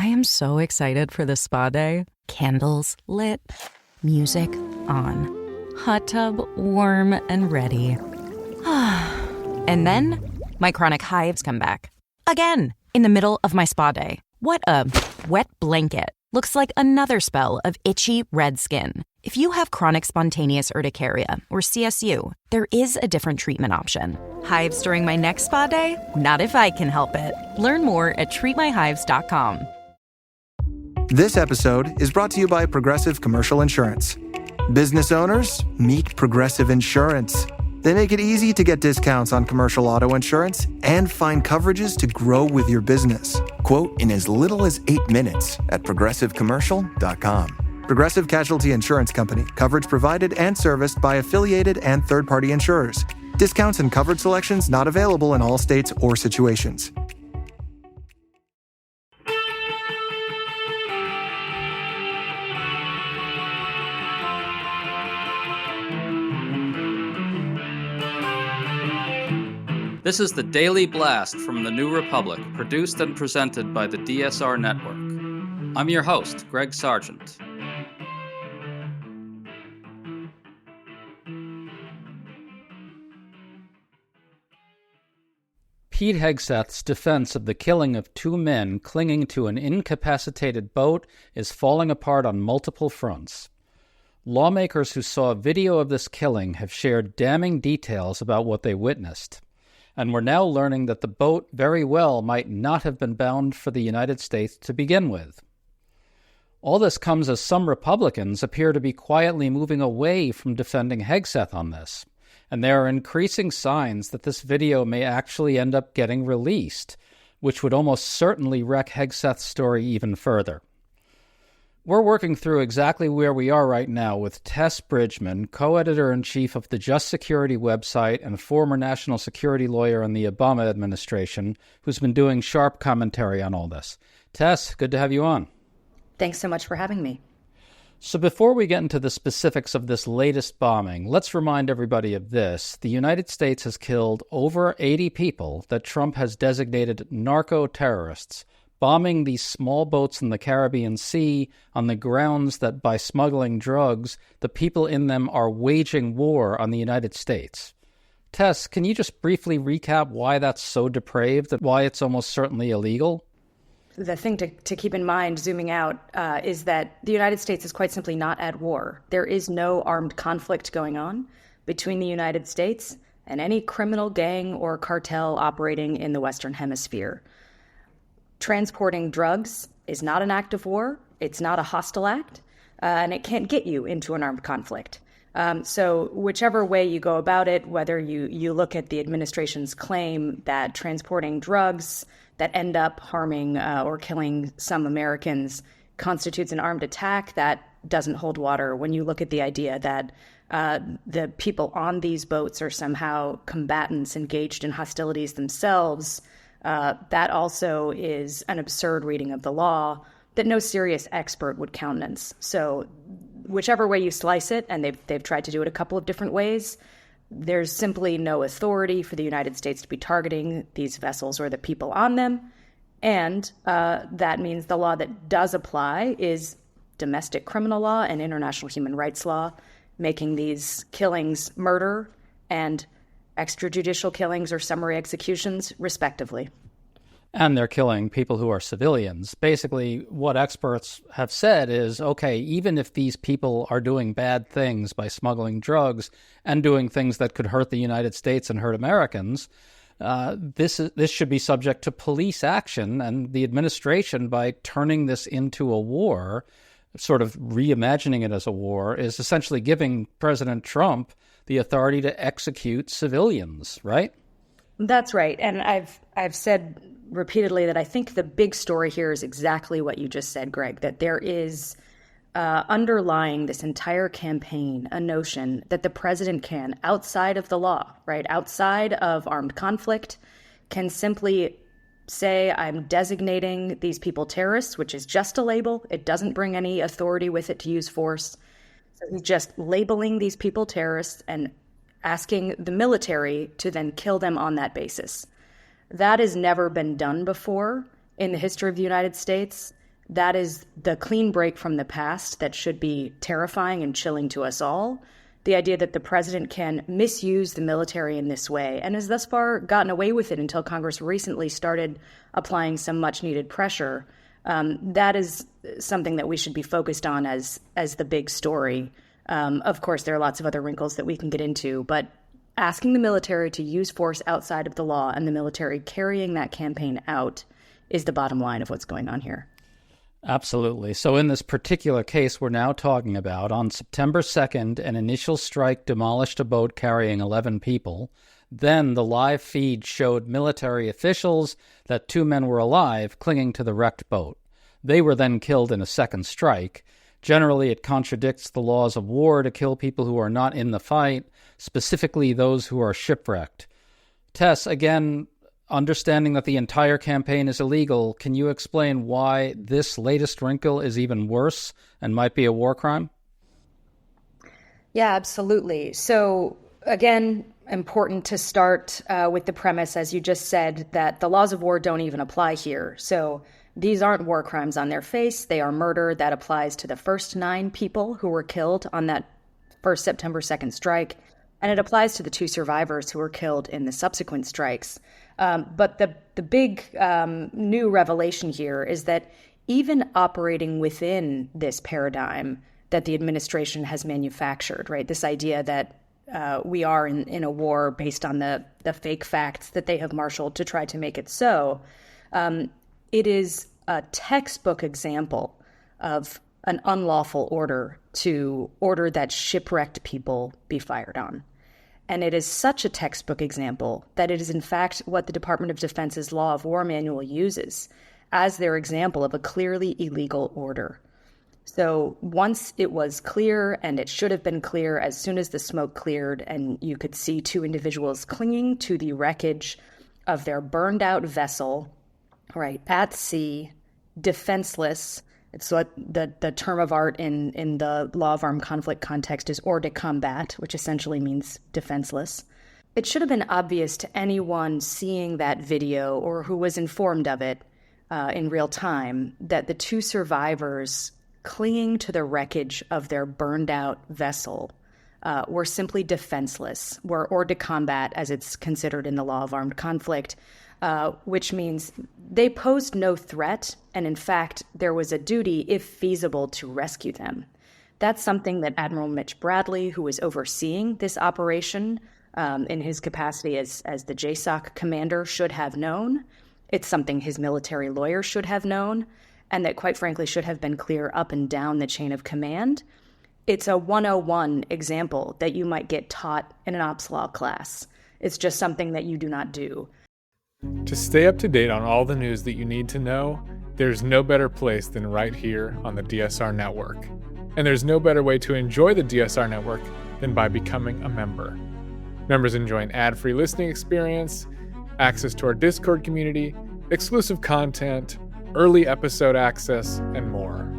I am so excited for this spa day. Candles lit, music on, hot tub warm and ready. And then my chronic hives come back. Again, in the middle of my spa day. What a wet blanket. Looks like another spell of itchy red skin. If you have chronic spontaneous urticaria, or CSU, there is a different treatment option. Hives during my next spa day? Not if I can help it. Learn more at treatmyhives.com. This episode is brought to you by Progressive Commercial Insurance. Business owners, meet Progressive Insurance. They make it easy to get discounts on commercial auto insurance and find coverages to grow with your business. Quote in as little as 8 minutes at progressivecommercial.com. Progressive Casualty Insurance Company. Coverage provided and serviced by affiliated and third-party insurers. Discounts and coverage selections not available in all states or situations. This is the Daily Blast from the New Republic, produced and presented by the DSR Network. I'm your host, Greg Sargent. Pete Hegseth's defense of the killing of 2 men clinging to an incapacitated boat is falling apart on multiple fronts. Lawmakers who saw video of this killing have shared damning details about what they witnessed. And we're now learning that the boat very well might not have been bound for the United States to begin with. All this comes as some Republicans appear to be quietly moving away from defending Hegseth on this, and there are increasing signs that this video may actually end up getting released, which would almost certainly wreck Hegseth's story even further. We're working through exactly where we are right now with Tess Bridgman, co-editor-in-chief of the Just Security website and former national security lawyer in the Obama administration, who's been doing sharp commentary on all this. Tess, good to have you on. Thanks so much for having me. So before we get into the specifics of this latest bombing, let's remind everybody of this. The United States has killed over 80 people that Trump has designated narco-terrorists, bombing these small boats in the Caribbean Sea on the grounds that by smuggling drugs, the people in them are waging war on the United States. Tess, can you just briefly recap why that's so depraved and why it's almost certainly illegal? The thing to keep in mind, zooming out, is that the United States is quite simply not at war. There is no armed conflict going on between the United States and any criminal gang or cartel operating in the Western Hemisphere. Transporting drugs is not an act of war. It's not a hostile act, and it can't get you into an armed conflict. So whichever way you go about it, whether you look at the administration's claim that transporting drugs that end up harming or killing some Americans constitutes an armed attack, that doesn't hold water. When you look at the idea that the people on these boats are somehow combatants engaged in hostilities themselves, that also is an absurd reading of the law that no serious expert would countenance. So whichever way you slice it, and they've tried to do it a couple of different ways, there's simply no authority for the United States to be targeting these vessels or the people on them. And that means the law that does apply is domestic criminal law and international human rights law, making these killings murder and extrajudicial killings or summary executions, respectively. And they're killing people who are civilians. Basically, what experts have said is, okay, even if these people are doing bad things by smuggling drugs and doing things that could hurt the United States and hurt Americans, this should be subject to police action. And the administration, by turning this into a war, sort of reimagining it as a war, is essentially giving President Trump the authority to execute civilians, right? That's right. And I've said repeatedly that I think the big story here is exactly what you just said, Greg, that there is underlying this entire campaign a notion that the president can, outside of the law, right, outside of armed conflict, can simply say, I'm designating these people terrorists, which is just a label. It doesn't bring any authority with it to use force. So he's just labeling these people terrorists and asking the military to then kill them on that basis. That has never been done before in the history of the United States. That is the clean break from the past that should be terrifying and chilling to us all. The idea that the president can misuse the military in this way and has thus far gotten away with it until Congress recently started applying some much needed pressure. That is something that we should be focused on as the big story. Of course, there are lots of other wrinkles that we can get into, but asking the military to use force outside of the law and the military carrying that campaign out is the bottom line of what's going on here. Absolutely. So in this particular case we're now talking about, on September 2nd, an initial strike demolished a boat carrying 11 people. Then the live feed showed military officials that 2 men were alive clinging to the wrecked boat. They were then killed in a second strike. Generally, it contradicts the laws of war to kill people who are not in the fight, specifically those who are shipwrecked. Tess, again, understanding that the entire campaign is illegal, can you explain why this latest wrinkle is even worse and might be a war crime? Yeah, absolutely. So, again, important to start with the premise, as you just said, that the laws of war don't even apply here. So these aren't war crimes on their face. They are murder that applies to the first 9 people who were killed on that first September 2nd strike. And it applies to the 2 survivors who were killed in the subsequent strikes. But the big new revelation here is that even operating within this paradigm that the administration has manufactured, right, this idea that we are in a war based on the fake facts that they have marshaled to try to make it so, it is a textbook example of an unlawful order to order that shipwrecked people be fired on. And it is such a textbook example that it is in fact what the Department of Defense's Law of War Manual uses as their example of a clearly illegal order. So once it was clear, and it should have been clear as soon as the smoke cleared and you could see 2 individuals clinging to the wreckage of their burned out vessel, right, at sea, defenseless. It's what the term of art in the law of armed conflict context is hors de combat, which essentially means defenseless. It should have been obvious to anyone seeing that video or who was informed of it in real time that the 2 survivors clinging to the wreckage of their burned out vessel were simply defenseless, were hors de combat as it's considered in the law of armed conflict, which means they posed no threat, and in fact, there was a duty, if feasible, to rescue them. That's something that Admiral Mitch Bradley, who was overseeing this operation in his capacity as the JSOC commander, should have known. It's something his military lawyer should have known, and that, quite frankly, should have been clear up and down the chain of command. It's a 101 example that you might get taught in an ops law class. It's just something that you do not do. To stay up to date on all the news that you need to know, there's no better place than right here on the DSR Network. And there's no better way to enjoy the DSR Network than by becoming a member. Members enjoy an ad-free listening experience, access to our Discord community, exclusive content, early episode access, and more.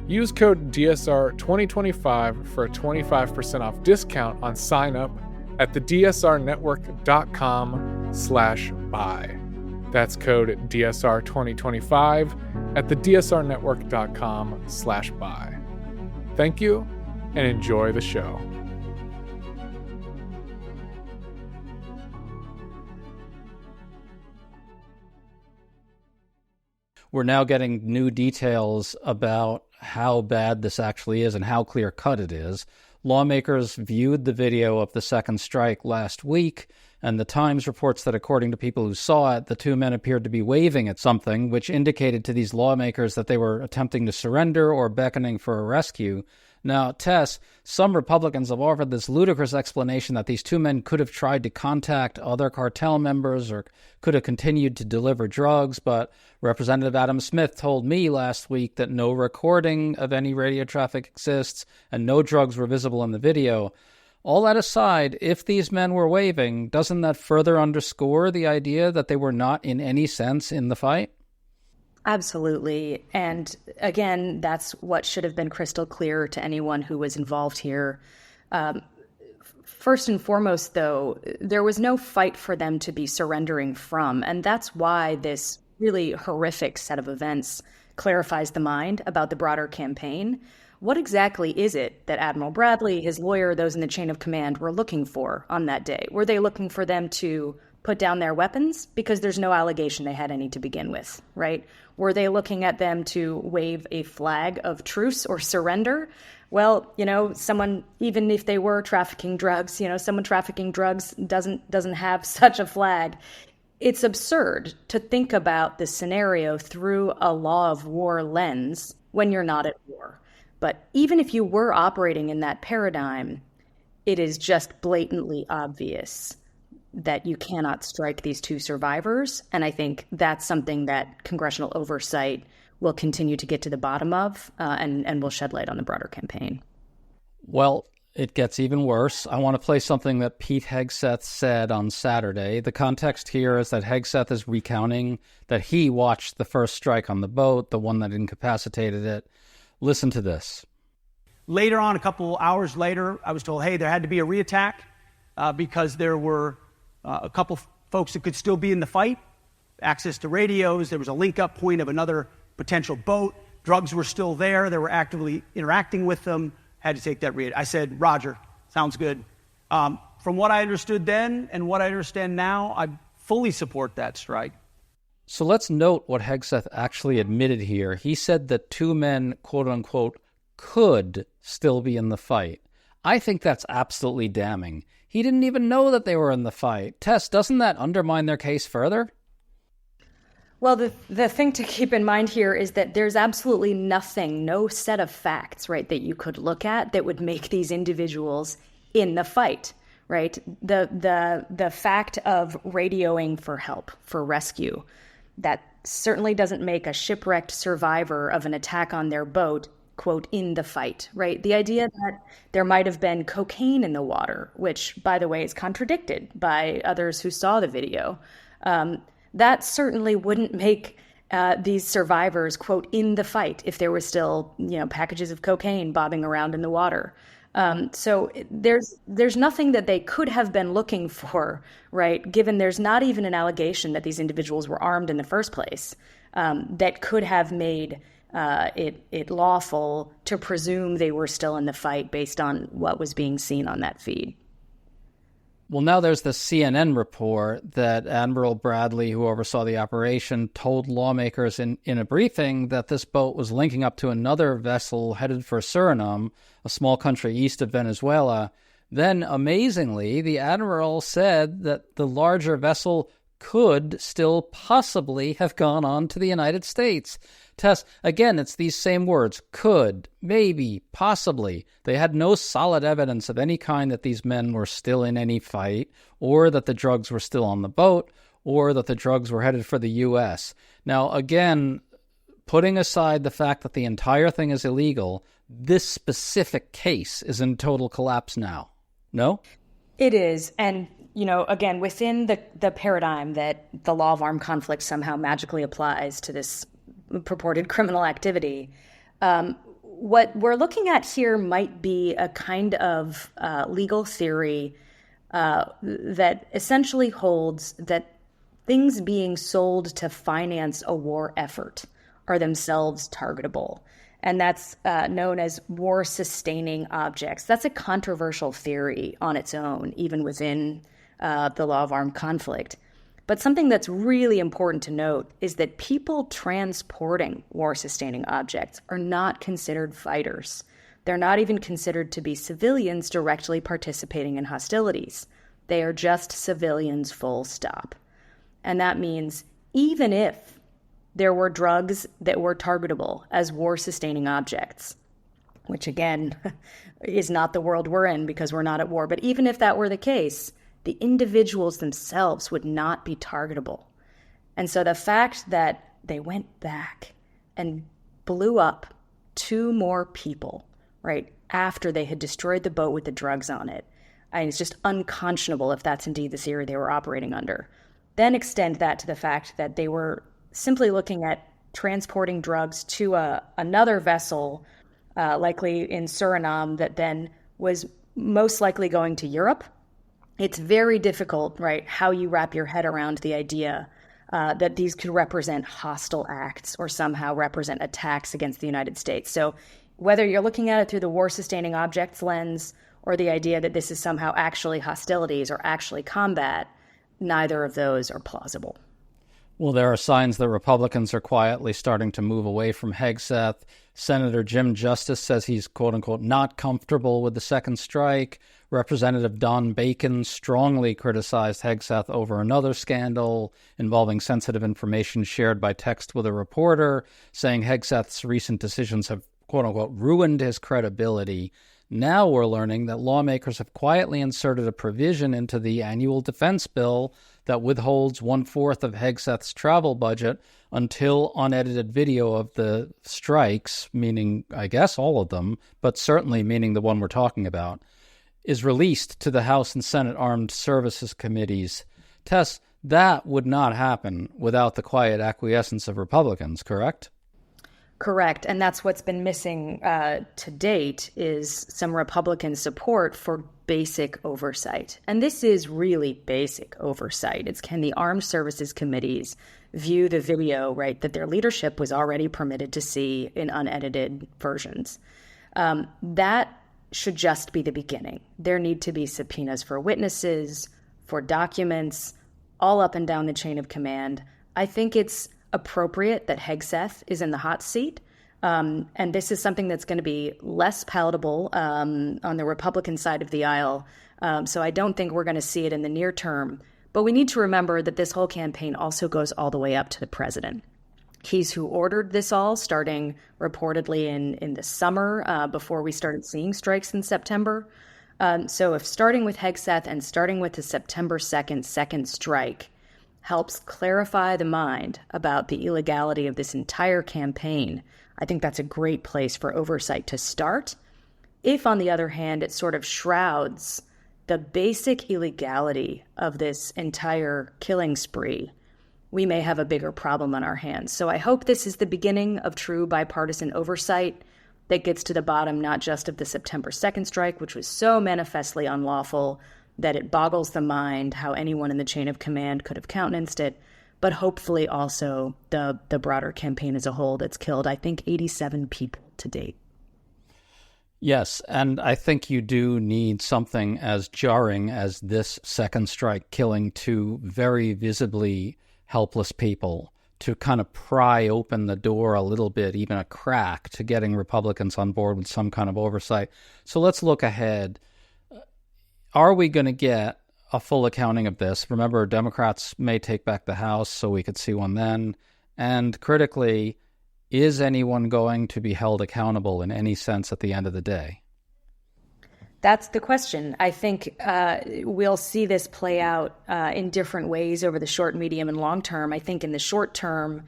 Use code DSR2025 for a 25% off discount on sign up at thedsrnetwork.com/buy. That's code DSR2025 at thedsrnetwork.com/buy. Thank you and enjoy the show. We're now getting new details about how bad this actually is and how clear-cut it is. Lawmakers viewed the video of the second strike last week, and the Times reports that according to people who saw it, the 2 men appeared to be waving at something, which indicated to these lawmakers that they were attempting to surrender or beckoning for a rescue. Now, Tess, some Republicans have offered this ludicrous explanation that these 2 men could have tried to contact other cartel members or could have continued to deliver drugs, but Representative Adam Smith told me last week that no recording of any radio traffic exists and no drugs were visible in the video. All that aside, if these men were waving, doesn't that further underscore the idea that they were not in any sense in the fight? Absolutely. And again, that's what should have been crystal clear to anyone who was involved here. First and foremost, though, there was no fight for them to be surrendering from. And that's why this really horrific set of events clarifies the mind about the broader campaign. What exactly is it that Admiral Bradley, his lawyer, those in the chain of command were looking for on that day? Were they looking for them to put down their weapons? Because there's no allegation they had any to begin with, right? Were they looking at them to wave a flag of truce or surrender? Well, someone, even if they were trafficking drugs, someone trafficking drugs doesn't have such a flag. It's absurd to think about the scenario through a law of war lens when you're not at war. But even if you were operating in that paradigm, it is just blatantly obvious that you cannot strike these two survivors. And I think that's something that congressional oversight will continue to get to the bottom of and will shed light on the broader campaign. Well, it gets even worse. I want to play something that Pete Hegseth said on Saturday. The context here is that Hegseth is recounting that he watched the first strike on the boat, the one that incapacitated it. Listen to this. Later on, a couple hours later, I was told, hey, there had to be a reattack because there were a couple folks that could still be in the fight, access to radios. There was a link-up point of another potential boat. Drugs were still there. They were actively interacting with them. Had to take that read. I said, Roger, sounds good. From what I understood then and what I understand now, I fully support that strike. So let's note what Hegseth actually admitted here. He said that two men, quote unquote, could still be in the fight. I think that's absolutely damning. He didn't even know that they were in the fight. Tess, doesn't that undermine their case further? Well, the thing to keep in mind here is that there's absolutely nothing, no set of facts, right, that you could look at that would make these individuals in the fight, right? The fact of radioing for help, for rescue, that certainly doesn't make a shipwrecked survivor of an attack on their boat, quote, in the fight, right? The idea that there might have been cocaine in the water, which, by the way, is contradicted by others who saw the video, that certainly wouldn't make these survivors, quote, in the fight if there were still, packages of cocaine bobbing around in the water. So there's nothing that they could have been looking for, right? Given there's not even an allegation that these individuals were armed in the first place, that could have made it lawful to presume they were still in the fight based on what was being seen on that feed. Well, now there's the CNN report that Admiral Bradley, who oversaw the operation, told lawmakers in a briefing that this boat was linking up to another vessel headed for Suriname, a small country east of Venezuela. Then, amazingly, the admiral said that the larger vessel could still possibly have gone on to the United States. Tess, again, it's these same words, could, maybe, possibly. They had no solid evidence of any kind that these men were still in any fight, or that the drugs were still on the boat, or that the drugs were headed for the U.S. Now, again, putting aside the fact that the entire thing is illegal, this specific case is in total collapse now. No? It is. And, again, within the paradigm that the law of armed conflict somehow magically applies to this purported criminal activity, what we're looking at here might be a kind of legal theory that essentially holds that things being sold to finance a war effort are themselves targetable. And that's known as war-sustaining objects. That's a controversial theory on its own, even within the law of armed conflict. But something that's really important to note is that people transporting war-sustaining objects are not considered fighters. They're not even considered to be civilians directly participating in hostilities. They are just civilians, full stop. And that means even if there were drugs that were targetable as war-sustaining objects, which again is not the world we're in because we're not at war, but even if that were the case, the individuals themselves would not be targetable. And so the fact that they went back and blew up 2 more people, right, after they had destroyed the boat with the drugs on it, it's just unconscionable if that's indeed the theory they were operating under. Then extend that to the fact that they were simply looking at transporting drugs to another vessel, likely in Suriname, that then was most likely going to Europe. It's very difficult, right, how you wrap your head around the idea that these could represent hostile acts or somehow represent attacks against the United States. So whether you're looking at it through the war-sustaining objects lens or the idea that this is somehow actually hostilities or actually combat, neither of those are plausible. Well, there are signs that Republicans are quietly starting to move away from Hegseth. Senator Jim Justice says he's, quote-unquote, not comfortable with the second strike. Representative Don Bacon strongly criticized Hegseth over another scandal involving sensitive information shared by text with a reporter, saying Hegseth's recent decisions have, quote-unquote, ruined his credibility. Now we're learning that lawmakers have quietly inserted a provision into the annual defense bill that withholds 1/4 of Hegseth's travel budget until unedited video of the strikes, meaning, I guess, all of them, but certainly meaning the one we're talking about, is released to the House and Senate Armed Services Committees. Tess, that would not happen without the quiet acquiescence of Republicans, correct? Correct. And that's what's been missing to date is some Republican support for basic oversight. And this is really basic oversight. It's can the Armed Services Committees view the video, right, that their leadership was already permitted to see in unedited versions. That should just be the beginning. There need to be subpoenas for witnesses, for documents, all up and down the chain of command. I think it's appropriate that Hegseth is in the hot seat. And this is something that's going to be less palatable on the Republican side of the aisle. So I don't think we're going to see it in the near term. But we need to remember that this whole campaign also goes all the way up to the president. He's who ordered this all, starting reportedly in the summer before we started seeing strikes in September. So if starting with Hegseth and starting with the September 2nd second strike helps clarify the mind about the illegality of this entire campaign, I think that's a great place for oversight to start. If, on the other hand, it sort of shrouds the basic illegality of this entire killing spree, we may have a bigger problem on our hands. So I hope this is the beginning of true bipartisan oversight that gets to the bottom not just of the September 2nd strike, which was so manifestly unlawful that it boggles the mind how anyone in the chain of command could have countenanced it, but hopefully also the broader campaign as a whole that's killed, I think, 87 people to date. Yes, and I think you do need something as jarring as this second strike killing two very visibly helpless people to kind of pry open the door a little bit, even a crack, to getting Republicans on board with some kind of oversight. So let's look ahead. Are we going to get a full accounting of this? Remember, Democrats may take back the House, so we could see one then. And critically, is anyone going to be held accountable in any sense at the end of the day? That's the question. I think we'll see this play out in different ways over the short, medium, and long term. I think in the short term,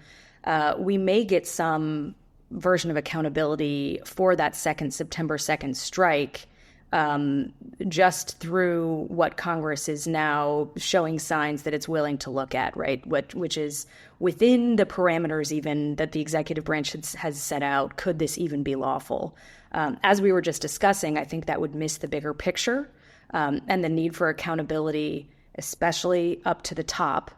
we may get some version of accountability for that September 2nd strike just through what Congress is now showing signs that it's willing to look at, right? Which is within the parameters even that the executive branch has set out. Could this even be lawful? As we were just discussing, I think that would miss the bigger picture and the need for accountability, especially up to the top,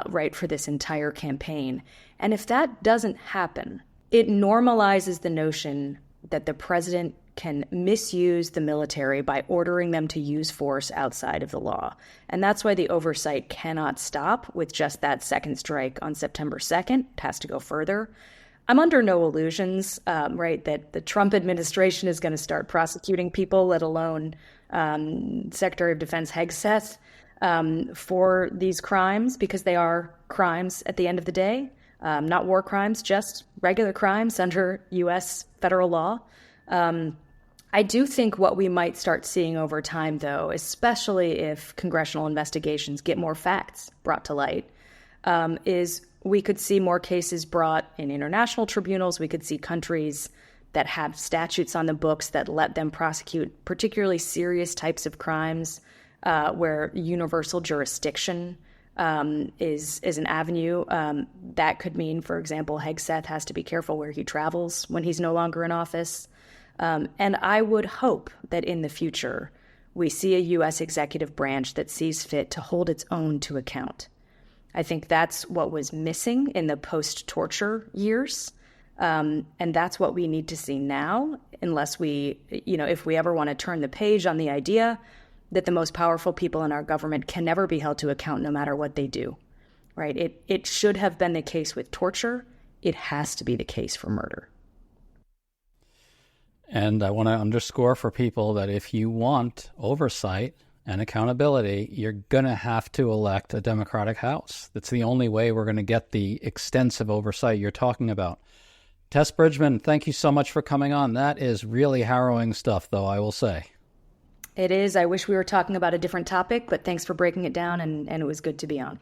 right, for this entire campaign. And if that doesn't happen, it normalizes the notion that the president can misuse the military by ordering them to use force outside of the law. And that's why the oversight cannot stop with just that second strike on September 2nd. It has to go further. I'm under no illusions, right, that the Trump administration is going to start prosecuting people, let alone Secretary of Defense Hegseth, for these crimes, because they are crimes at the end of the day, not war crimes, just regular crimes under U.S. federal law. I do think what we might start seeing over time, though, especially if congressional investigations get more facts brought to light, is we could see more cases brought in international tribunals. We could see countries that have statutes on the books that let them prosecute particularly serious types of crimes where universal jurisdiction is an avenue. That could mean, for example, Hegseth has to be careful where he travels when he's no longer in office. And I would hope that in the future, we see a U.S. executive branch that sees fit to hold its own to account. I think that's what was missing in the post-torture years. And that's what we need to see now, unless if we ever want to turn the page on the idea that the most powerful people in our government can never be held to account no matter what they do, right? It should have been the case with torture. It has to be the case for murder. And I want to underscore for people that if you want oversight and accountability, you're going to have to elect a Democratic House. That's the only way we're going to get the extensive oversight you're talking about. Tess Bridgman, thank you so much for coming on. That is really harrowing stuff, though, I will say. It is. I wish we were talking about a different topic, but thanks for breaking it down, and it was good to be on.